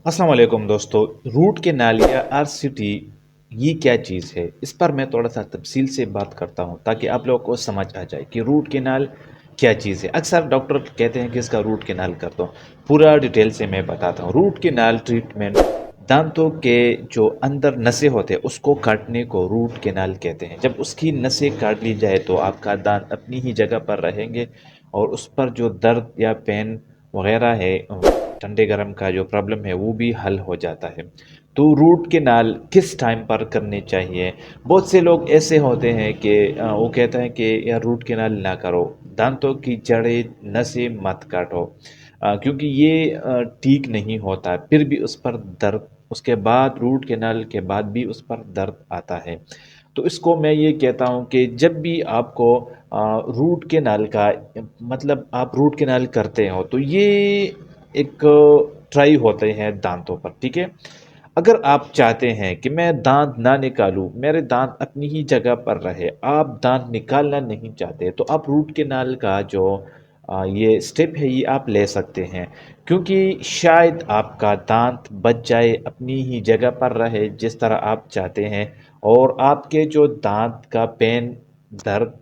अस्सलाम वालेकुम दोस्तों। रूट कैनाल या आरसीटी ये क्या चीज़ है, इस पर मैं थोड़ा सा तफसील से बात करता हूँ ताकि आप लोगों को समझ आ जाए कि रूट कैनाल क्या चीज़ है। अक्सर डॉक्टर कहते हैं कि इसका रूट कैनाल कर दो। पूरा डिटेल से मैं बताता हूँ। रूट कैनाल ट्रीटमेंट दांतों के जो अंदर नसें होते हैं उसको काटने को रूट कैनाल कहते हैं। जब उसकी नसें काट ली जाए तो आपका दांत अपनी ही जगह पर रहेंगे और उस पर जो दर्द या पेन वगैरह है, ठंडे गर्म का जो प्रॉब्लम है वो भी हल हो जाता है। तो रूट कैनाल किस टाइम पर करनी चाहिए? बहुत से लोग ऐसे होते हैं कि वो कहते हैं कि यार रूट कैनाल ना करो, दांतों की जड़ें नसें मत काटो, क्योंकि ये ठीक नहीं होता, फिर भी उस पर दर्द, उसके बाद रूट कैनाल के बाद भी उस पर दर्द आता है। तो इसको मैं ये कहता हूँ कि जब भी आपको रूट कैनाल का मतलब आप रूट कैनाल करते हो तो ये एक ट्राई होते हैं दांतों पर, ठीक है। अगर आप चाहते हैं कि मैं दांत ना निकालूं, मेरे दांत अपनी ही जगह पर रहे, आप दांत निकालना नहीं चाहते, तो आप रूट कैनाल का जो ये स्टेप है ये आप ले सकते हैं, क्योंकि शायद आपका दांत बच जाए, अपनी ही जगह पर रहे जिस तरह आप चाहते हैं, और आपके जो दांत का पेन, दर्द,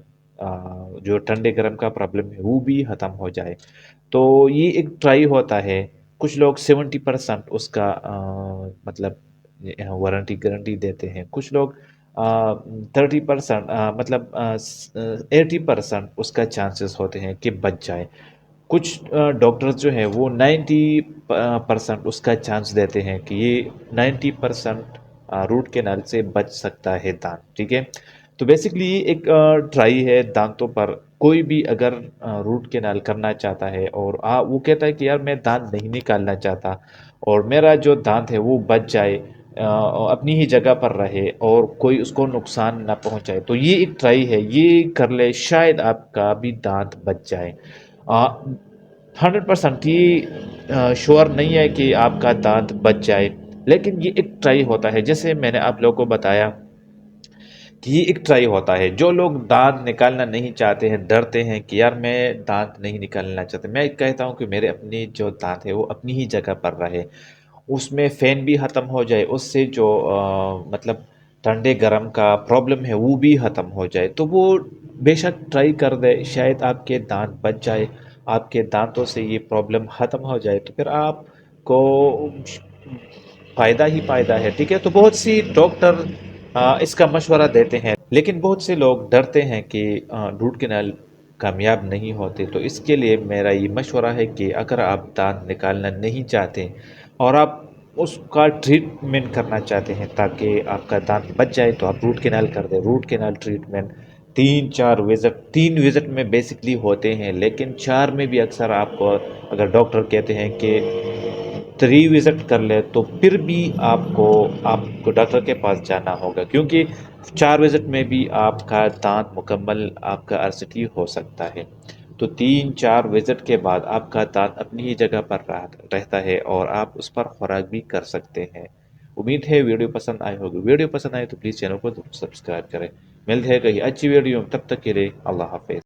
जो ठंडे गर्म का प्रॉब्लम है वो भी ख़त्म हो जाए। तो ये एक ट्राई होता है। कुछ लोग 70% उसका मतलब वारंटी गारंटी देते हैं, कुछ लोग 30% मतलब 80% उसका चांसेस होते हैं कि बच जाए। कुछ डॉक्टर्स जो हैं वो 90% उसका चांस देते हैं कि ये 90% रूट कैनाल से बच सकता है दांत, ठीक है। तो बेसिकली ये एक ट्राई है दांतों पर। कोई भी अगर रूट कैनाल करना चाहता है और वो कहता है कि यार मैं दांत नहीं निकालना चाहता और मेरा जो दांत है वो बच जाए, और अपनी ही जगह पर रहे और कोई उसको नुकसान ना पहुंचाए, तो ये एक ट्राई है, ये कर ले, शायद आपका भी दांत बच जाए। 100% ये श्योर नहीं है कि आपका दांत बच जाए, लेकिन ये एक ट्राई होता है। जैसे मैंने आप लोगों को बताया कि ये एक ट्राई होता है। जो लोग दांत निकालना नहीं चाहते हैं, डरते हैं कि यार मैं दांत नहीं निकालना चाहते, मैं कहता हूँ कि मेरे अपनी जो दांत है वो अपनी ही जगह पर रहे, उसमें फ़ैन भी ख़त्म हो जाए, उससे जो मतलब ठंडे गर्म का प्रॉब्लम है वो भी ख़त्म हो जाए, तो वो बेशक ट्राई कर दे, शायद आपके दांत बच जाए, आपके दांतों से ये प्रॉब्लम ख़त्म हो जाए, तो फिर आपको फ़ायदा ही फ़ायदा है, ठीक है। तो बहुत सी डॉक्टर इसका मशवरा देते हैं, लेकिन बहुत से लोग डरते हैं कि रूट कैनाल कामयाब नहीं होते। तो इसके लिए मेरा ये मशवरा है कि अगर आप दांत निकालना नहीं चाहते और आप उसका ट्रीटमेंट करना चाहते हैं ताकि आपका दांत बच जाए, तो आप रूट कैनाल कर दें। रूट कैनाल ट्रीटमेंट 3 विज़िट में बेसिकली होते हैं, लेकिन 4 में भी अक्सर आपको, अगर डॉक्टर कहते हैं कि 3 विज़िट कर ले, तो फिर भी आपको डॉक्टर के पास जाना होगा, क्योंकि 4 विज़िट में भी आपका दांत मुकम्मल आपका आरसीटी हो सकता है। तो 3-4 विज़िट के बाद आपका दांत अपनी ही जगह पर रहता है और आप उस पर खुराक भी कर सकते हैं। उम्मीद है वीडियो पसंद आई होगी। वीडियो पसंद आए तो प्लीज़ चैनल को सब्सक्राइब करें। मिलते हैं कहीं अच्छी वीडियो में, तब तक के लिए अल्लाह हाफिज़।